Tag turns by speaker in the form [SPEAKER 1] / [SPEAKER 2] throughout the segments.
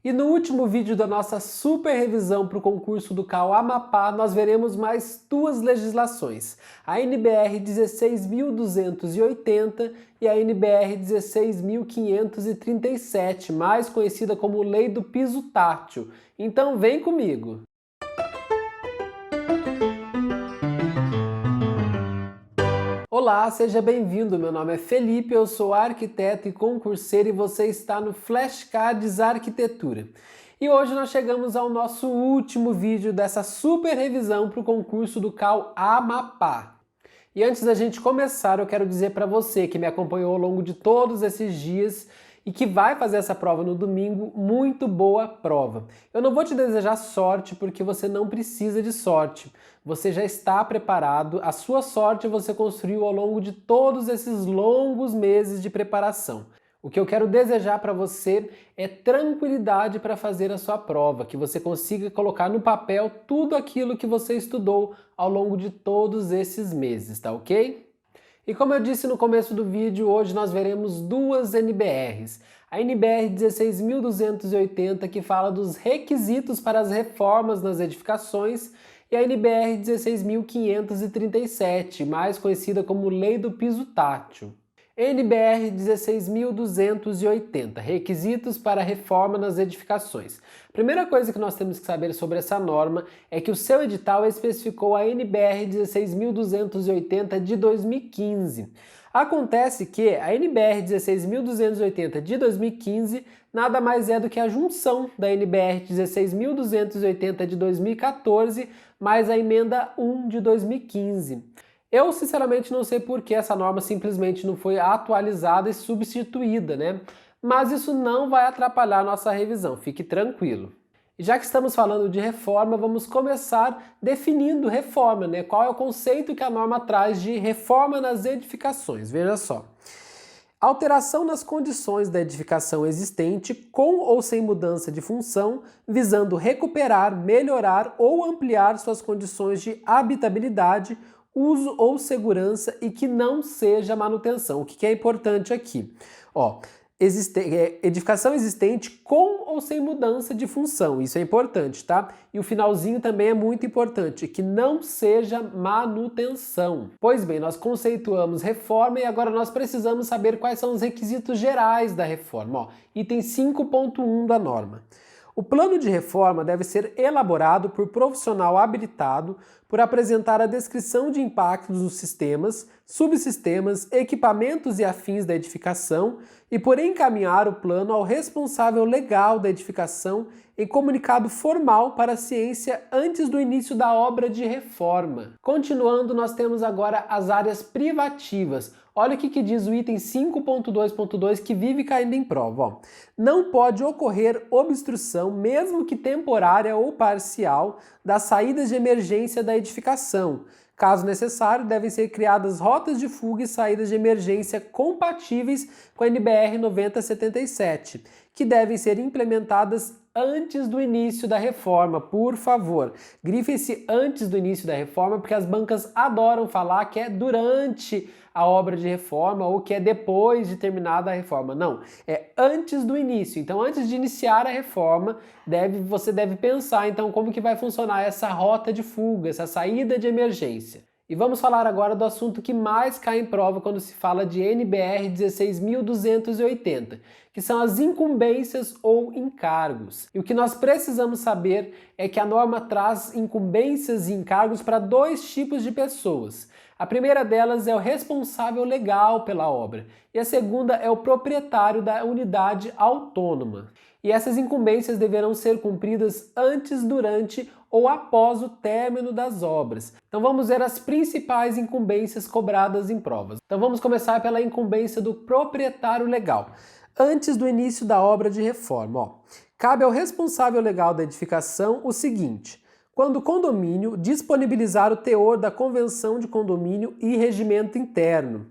[SPEAKER 1] E no último vídeo da nossa super revisão para o concurso do CAU Amapá, nós veremos mais duas legislações, a NBR 16.280 e a NBR 16.537, mais conhecida como Lei do Piso Tátil. Então vem comigo! Olá, seja bem-vindo. Meu nome é Felipe, eu sou arquiteto e concurseiro e você está no Flashcards Arquitetura. E hoje nós chegamos ao nosso último vídeo dessa super revisão para o concurso do CAU Amapá. E antes da gente começar, eu quero dizer para você que me acompanhou ao longo de todos esses dias e que vai fazer essa prova no domingo, muito boa prova. Eu não vou te desejar sorte porque você não precisa de sorte. Você já está preparado, a sua sorte você construiu ao longo de todos esses longos meses de preparação. O que eu quero desejar para você é tranquilidade para fazer a sua prova, que você consiga colocar no papel tudo aquilo que você estudou ao longo de todos esses meses, tá ok? E como eu disse no começo do vídeo, hoje nós veremos duas NBRs. A NBR 16.280, que fala dos requisitos para as reformas nas edificações, e a NBR 16.537, mais conhecida como Lei do Piso Tátil. NBR 16.280, requisitos para reforma nas edificações. A primeira coisa que nós temos que saber sobre essa norma é que o seu edital especificou a NBR 16.280 de 2015. Acontece que a NBR 16.280 de 2015 nada mais é do que a junção da NBR 16.280 de 2014 mais a emenda 1 de 2015. Eu, sinceramente, não sei por que essa norma simplesmente não foi atualizada e substituída, né? Mas isso não vai atrapalhar a nossa revisão, fique tranquilo. E já que estamos falando de reforma, vamos começar definindo reforma, né? Qual é o conceito que a norma traz de reforma nas edificações? Veja só. Alteração nas condições da edificação existente com ou sem mudança de função, visando recuperar, melhorar ou ampliar suas condições de habitabilidade, uso ou segurança e que não seja manutenção. O que é importante aqui? Ó, edificação existente com ou sem mudança de função, isso é importante, tá? E o finalzinho também é muito importante, que não seja manutenção. Pois bem, nós conceituamos reforma e agora nós precisamos saber quais são os requisitos gerais da reforma. Ó, item 5.1 da norma. O plano de reforma deve ser elaborado por profissional habilitado por apresentar a descrição de impactos dos sistemas, subsistemas, equipamentos e afins da edificação e por encaminhar o plano ao responsável legal da edificação em comunicado formal para a ciência antes do início da obra de reforma. Continuando, nós temos agora as áreas privativas. Olha o que diz o item 5.2.2 que vive caindo em prova. Ó. Não pode ocorrer obstrução, mesmo que temporária ou parcial, das saídas de emergência da edificação. Caso necessário, devem ser criadas rotas de fuga e saídas de emergência compatíveis com a NBR 9077, que devem ser implementadas antes do início da reforma, por favor. Grife-se antes do início da reforma, porque as bancas adoram falar que é durante a obra de reforma ou que é depois de terminada a reforma. Não, é antes do início. Então, antes de iniciar a reforma, você deve pensar então como que vai funcionar essa rota de fuga, essa saída de emergência. E vamos falar agora do assunto que mais cai em prova quando se fala de NBR 16.280, que são as incumbências ou encargos. E o que nós precisamos saber é que a norma traz incumbências e encargos para dois tipos de pessoas. A primeira delas é o responsável legal pela obra e a segunda é o proprietário da unidade autônoma. E essas incumbências deverão ser cumpridas antes, durante ou após o término das obras. Então vamos ver as principais incumbências cobradas em provas. Então vamos começar pela incumbência do proprietário legal. Antes do início da obra de reforma, ó, cabe ao responsável legal da edificação o seguinte: quando o condomínio disponibilizar o teor da convenção de condomínio e regimento interno,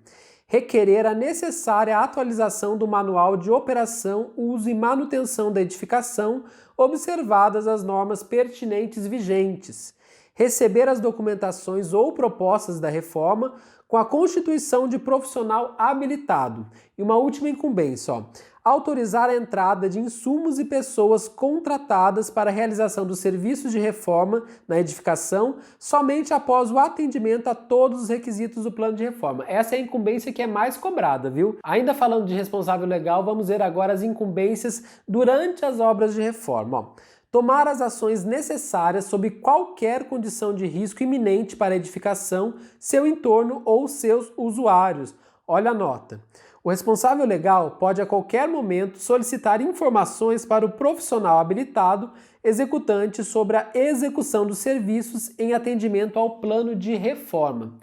[SPEAKER 1] requerer a necessária atualização do manual de operação, uso e manutenção da edificação, observadas as normas pertinentes vigentes, receber as documentações ou propostas da reforma com a constituição de profissional habilitado. E uma última incumbência, ó, autorizar a entrada de insumos e pessoas contratadas para a realização dos serviços de reforma na edificação somente após o atendimento a todos os requisitos do plano de reforma. Essa é a incumbência que é mais cobrada, viu? Ainda falando de responsável legal, vamos ver agora as incumbências durante as obras de reforma. Ó, tomar as ações necessárias sob qualquer condição de risco iminente para a edificação, seu entorno ou seus usuários. Olha a nota. O responsável legal pode a qualquer momento solicitar informações para o profissional habilitado executante sobre a execução dos serviços em atendimento ao plano de reforma.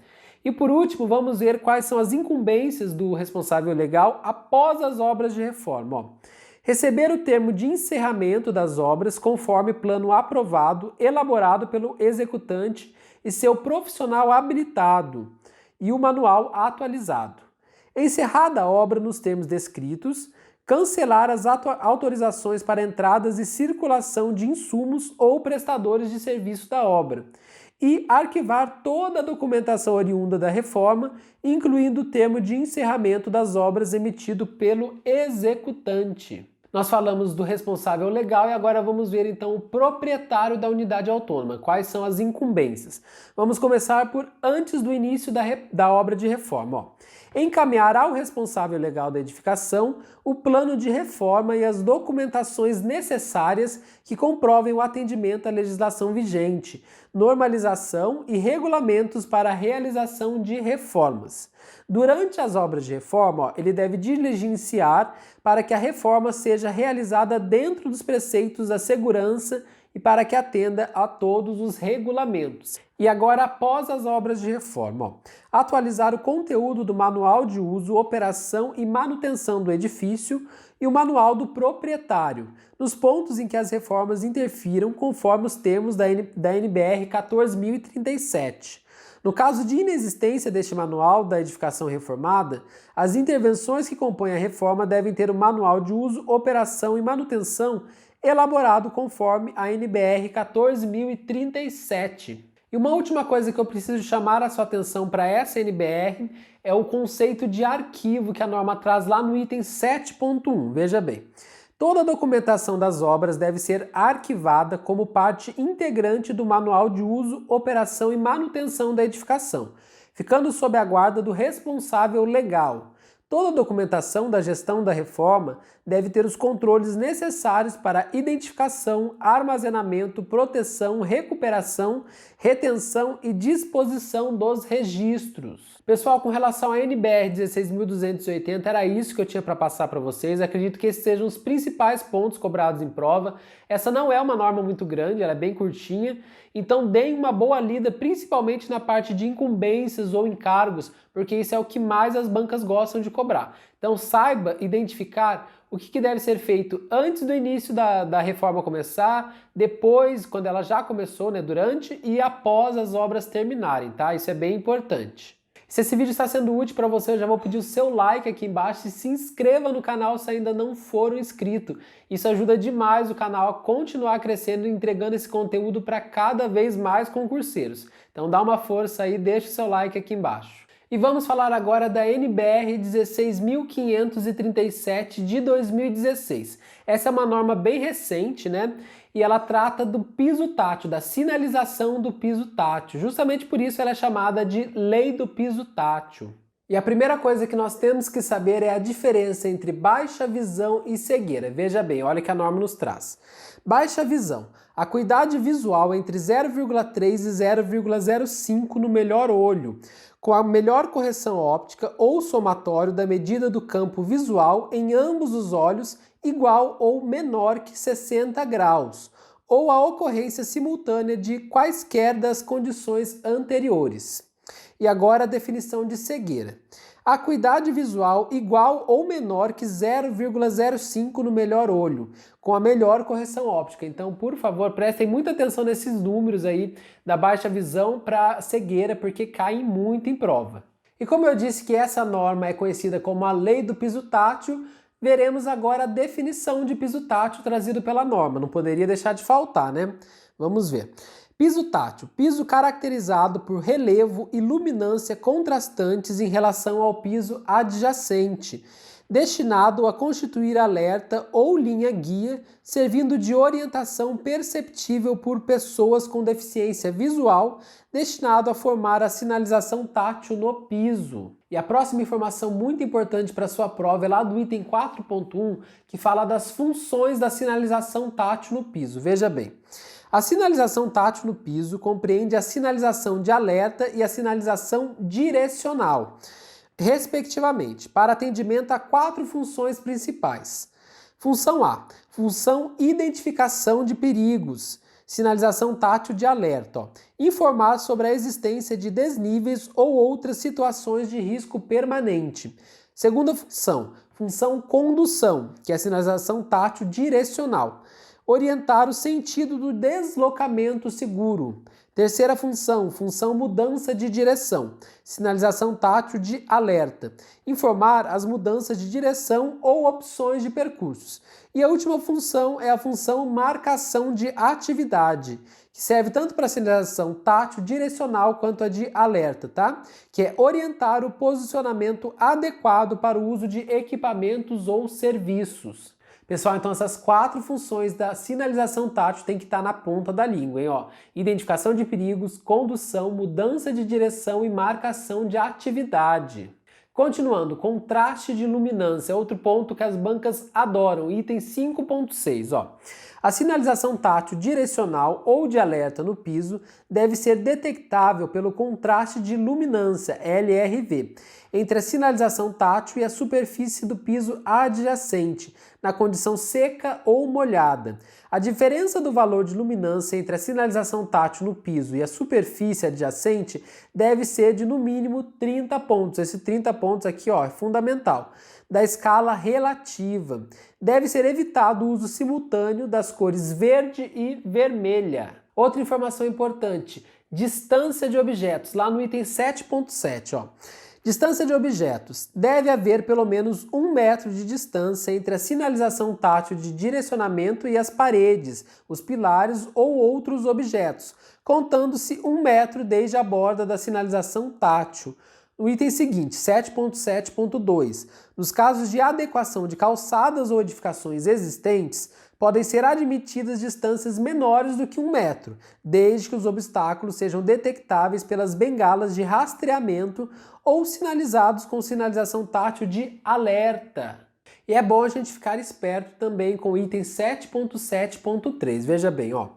[SPEAKER 1] E por último, vamos ver quais são as incumbências do responsável legal após as obras de reforma. Ó, receber o termo de encerramento das obras conforme plano aprovado, elaborado pelo executante e seu profissional habilitado, e o manual atualizado. Encerrada a obra nos termos descritos, cancelar as autorizações para entradas e circulação de insumos ou prestadores de serviço da obra e arquivar toda a documentação oriunda da reforma, incluindo o termo de encerramento das obras emitido pelo executante. Nós falamos do responsável legal e agora vamos ver então o proprietário da unidade autônoma. Quais são as incumbências? Vamos começar por antes do início da obra de reforma. Ó, encaminhar ao responsável legal da edificação o plano de reforma e as documentações necessárias que comprovem o atendimento à legislação vigente, normalização e regulamentos para a realização de reformas. Durante as obras de reforma, ó, ele deve diligenciar para que a reforma seja realizada dentro dos preceitos da segurança e para que atenda a todos os regulamentos. E agora, após as obras de reforma, ó, atualizar o conteúdo do manual de uso, operação e manutenção do edifício e o manual do proprietário, nos pontos em que as reformas interfiram conforme os termos da NBR 14.037. No caso de inexistência deste manual da edificação reformada, as intervenções que compõem a reforma devem ter o manual de uso, operação e manutenção elaborado conforme a NBR 14.037. E uma última coisa que eu preciso chamar a sua atenção para essa NBR é o conceito de arquivo que a norma traz lá no item 7.1. Veja bem. Toda a documentação das obras deve ser arquivada como parte integrante do manual de uso, operação e manutenção da edificação, ficando sob a guarda do responsável legal. Toda a documentação da gestão da reforma deve ter os controles necessários para identificação, armazenamento, proteção, recuperação, retenção e disposição dos registros. Pessoal, com relação à NBR 16.280, era isso que eu tinha para passar para vocês. Acredito que esses sejam os principais pontos cobrados em prova. Essa não é uma norma muito grande, ela é bem curtinha, então deem uma boa lida, principalmente na parte de incumbências ou encargos, porque isso é o que mais as bancas gostam de cobrar. Então saiba identificar o que deve ser feito antes do início da reforma começar, depois, quando ela já começou, né, durante e após as obras terminarem, tá? Isso é bem importante. Se esse vídeo está sendo útil para você, eu já vou pedir o seu like aqui embaixo e se inscreva no canal se ainda não for inscrito. Isso ajuda demais o canal a continuar crescendo e entregando esse conteúdo para cada vez mais concurseiros. Então dá uma força aí, deixa o seu like aqui embaixo. E vamos falar agora da NBR 16.537 de 2016. Essa é uma norma bem recente, né? E ela trata do piso tátil, da sinalização do piso tátil. Justamente por isso ela é chamada de Lei do Piso Tátil. E a primeira coisa que nós temos que saber é a diferença entre baixa visão e cegueira. Veja bem, olha que a norma nos traz. Baixa visão. Acuidade visual entre 0,3 e 0,05 no melhor olho, com a melhor correção óptica ou somatório da medida do campo visual em ambos os olhos igual ou menor que 60 graus, ou a ocorrência simultânea de quaisquer das condições anteriores. E agora a definição de cegueira. Acuidade visual igual ou menor que 0,05 no melhor olho, com a melhor correção óptica. Então, por favor, prestem muita atenção nesses números aí da baixa visão para cegueira, porque caem muito em prova. E como eu disse que essa norma é conhecida como a Lei do Piso Tátil, veremos agora a definição de piso tátil trazida pela norma. Não poderia deixar de faltar, né? Vamos ver. Piso tátil. Piso caracterizado por relevo e luminância contrastantes em relação ao piso adjacente. destinado a constituir alerta ou linha guia, servindo de orientação perceptível por pessoas com deficiência visual, destinado a formar a sinalização tátil no piso. E a próxima informação muito importante para a sua prova é lá do item 4.1, que fala das funções da sinalização tátil no piso. Veja bem. A sinalização tátil no piso compreende a sinalização de alerta e a sinalização direcional, respectivamente, para atendimento a 4 funções principais. Função A, função identificação de perigos, sinalização tátil de alerta, informar sobre a existência de desníveis ou outras situações de risco permanente. Segunda função, função condução, que é a sinalização tátil direcional, orientar o sentido do deslocamento seguro. Terceira função, função mudança de direção, sinalização tátil de alerta, informar as mudanças de direção ou opções de percursos. E a última função é a função marcação de atividade, que serve tanto para a sinalização tátil direcional quanto a de alerta, tá? Que é orientar o posicionamento adequado para o uso de equipamentos ou serviços. Pessoal, então essas 4 funções da sinalização tátil tem que estar na ponta da língua, hein? Ó, identificação de perigos, condução, mudança de direção e marcação de atividade. Continuando, contraste de luminância, outro ponto que as bancas adoram, item 5.6, ó. A sinalização tátil direcional ou de alerta no piso deve ser detectável pelo contraste de luminância, LRV, entre a sinalização tátil e a superfície do piso adjacente, na condição seca ou molhada. A diferença do valor de luminância entre a sinalização tátil no piso e a superfície adjacente deve ser de no mínimo 30 pontos. Esse 30 pontos aqui, ó, é fundamental. Da escala relativa. Deve ser evitado o uso simultâneo das cores verde e vermelha. Outra informação importante, distância de objetos, lá no item 7.7, ó. Distância de objetos. Deve haver pelo menos 1 metro de distância entre a sinalização tátil de direcionamento e as paredes, os pilares ou outros objetos, contando-se 1 metro desde a borda da sinalização tátil. No item seguinte, 7.7.2, nos casos de adequação de calçadas ou edificações existentes, podem ser admitidas distâncias menores do que 1 metro, desde que os obstáculos sejam detectáveis pelas bengalas de rastreamento ou sinalizados com sinalização tátil de alerta. E é bom a gente ficar esperto também com o item 7.7.3. Veja bem, ó.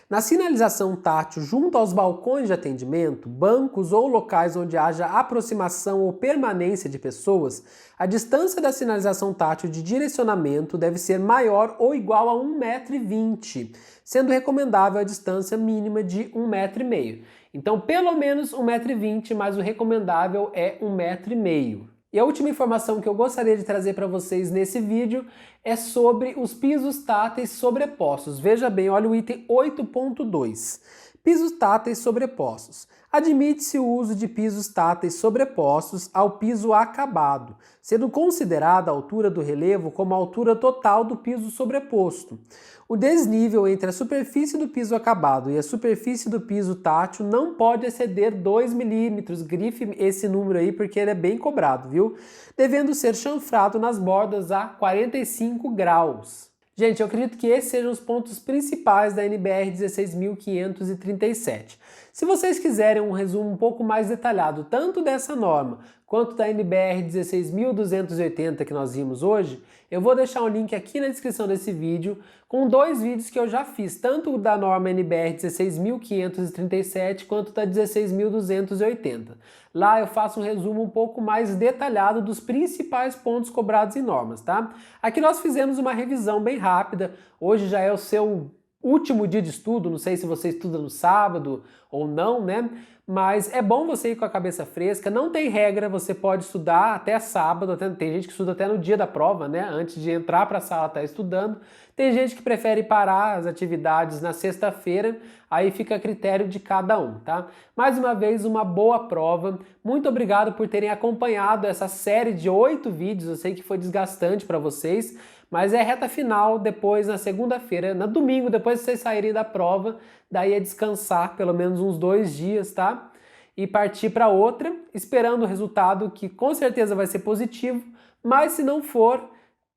[SPEAKER 1] Na sinalização tátil junto aos balcões de atendimento, bancos ou locais onde haja aproximação ou permanência de pessoas, a distância da sinalização tátil de direcionamento deve ser maior ou igual a 1,20 m, sendo recomendável a distância mínima de 1,5 m. Então, pelo menos 1,20 m, mas o recomendável é 1,5 m. E a última informação que eu gostaria de trazer para vocês nesse vídeo é sobre os pisos táteis sobrepostos. Veja bem, olha o item 8.2. Pisos táteis sobrepostos. Admite-se o uso de pisos táteis sobrepostos ao piso acabado, sendo considerada a altura do relevo como a altura total do piso sobreposto. O desnível entre a superfície do piso acabado e a superfície do piso tátil não pode exceder 2 mm, grife esse número aí porque ele é bem cobrado, viu? Devendo ser chanfrado nas bordas a 45 graus. Gente, eu acredito que esses sejam os pontos principais da NBR 16.537. Se vocês quiserem um resumo um pouco mais detalhado, tanto dessa norma quanto da NBR 16.280 que nós vimos hoje, eu vou deixar um link aqui na descrição desse vídeo com 2 vídeos que eu já fiz, tanto da norma NBR 16.537 quanto da 16.280. Lá eu faço um resumo um pouco mais detalhado dos principais pontos cobrados em normas, tá? Aqui nós fizemos uma revisão bem rápida, hoje já é o seu último dia de estudo, não sei se você estuda no sábado ou não, né? Mas é bom você ir com a cabeça fresca, não tem regra, você pode estudar até sábado, tem gente que estuda até no dia da prova, né? Antes de entrar para a sala tá estudando. Tem gente que prefere parar as atividades na sexta-feira, aí fica a critério de cada um, tá? Mais uma vez, uma boa prova. Muito obrigado por terem acompanhado essa série de 8 vídeos, eu sei que foi desgastante para vocês, mas é reta final, depois na segunda-feira, no domingo, depois que vocês saírem da prova, daí é descansar pelo menos uns 2 dias, tá? E partir para outra, esperando o resultado que com certeza vai ser positivo, mas se não for,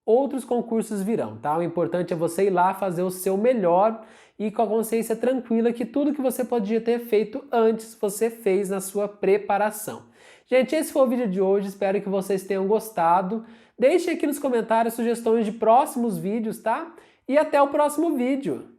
[SPEAKER 1] outros concursos virão, tá? O importante é você ir lá fazer o seu melhor e com a consciência tranquila que tudo que você podia ter feito antes, você fez na sua preparação. Gente, esse foi o vídeo de hoje, espero que vocês tenham gostado. Deixe aqui nos comentários sugestões de próximos vídeos, tá? E até o próximo vídeo!